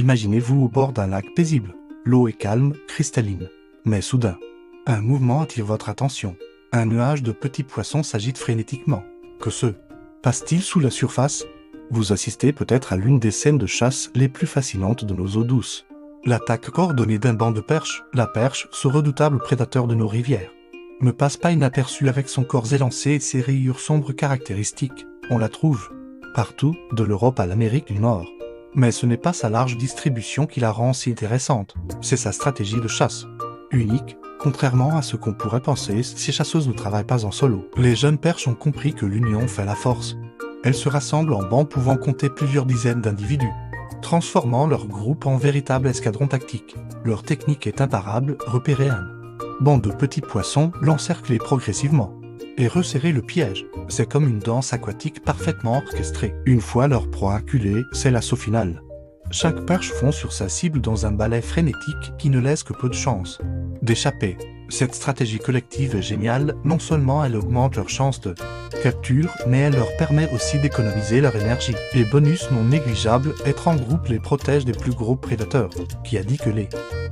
Imaginez-vous au bord d'un lac paisible. L'eau est calme, cristalline. Mais soudain, un mouvement attire votre attention. Un nuage de petits poissons s'agite frénétiquement. Que se passe-t-il sous la surface? Vous assistez peut-être à l'une des scènes de chasse les plus fascinantes de nos eaux douces. L'attaque coordonnée d'un banc de perches, la perche, ce redoutable prédateur de nos rivières, ne passe pas inaperçue avec son corps élancé et ses rayures sombres caractéristiques. On la trouve partout, de l'Europe à l'Amérique du Nord. Mais ce n'est pas sa large distribution qui la rend si intéressante, c'est sa stratégie de chasse. Unique, contrairement à ce qu'on pourrait penser, ces chasseuses ne travaillent pas en solo. Les jeunes perches ont compris que l'union fait la force. Elles se rassemblent en bancs pouvant compter plusieurs dizaines d'individus, transformant leur groupe en véritable escadron tactique. Leur technique est imparable, repérer un banc de petits poissons, l'encercler progressivement et resserrer le piège. C'est comme une danse aquatique parfaitement orchestrée. Une fois leur proie acculée, c'est l'assaut final. Chaque perche fond sur sa cible dans un balai frénétique qui ne laisse que peu de chance d'échapper. Cette stratégie collective est géniale, non seulement elle augmente leurs chances de capture, mais elle leur permet aussi d'économiser leur énergie. Et bonus non négligeable, être en groupe les protège des plus gros prédateurs. Qui a dit que les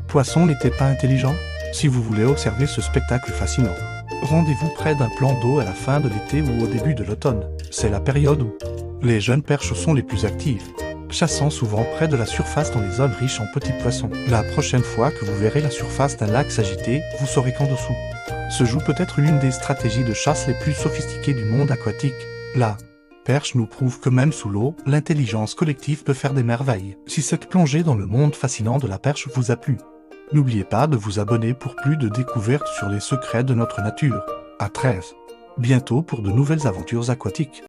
poissons n'étaient pas intelligents? Si vous voulez observer ce spectacle fascinant, rendez-vous près d'un plan d'eau à la fin de l'été ou au début de l'automne. C'est la période où les jeunes perches sont les plus actives, chassant souvent près de la surface dans les zones riches en petits poissons. La prochaine fois que vous verrez la surface d'un lac s'agiter, vous saurez qu'en dessous se joue peut-être l'une des stratégies de chasse les plus sophistiquées du monde aquatique. La perche nous prouve que même sous l'eau, l'intelligence collective peut faire des merveilles. Si cette plongée dans le monde fascinant de la perche vous a plu, n'oubliez pas de vous abonner pour plus de découvertes sur les secrets de notre nature. À 13. Bientôt pour de nouvelles aventures aquatiques.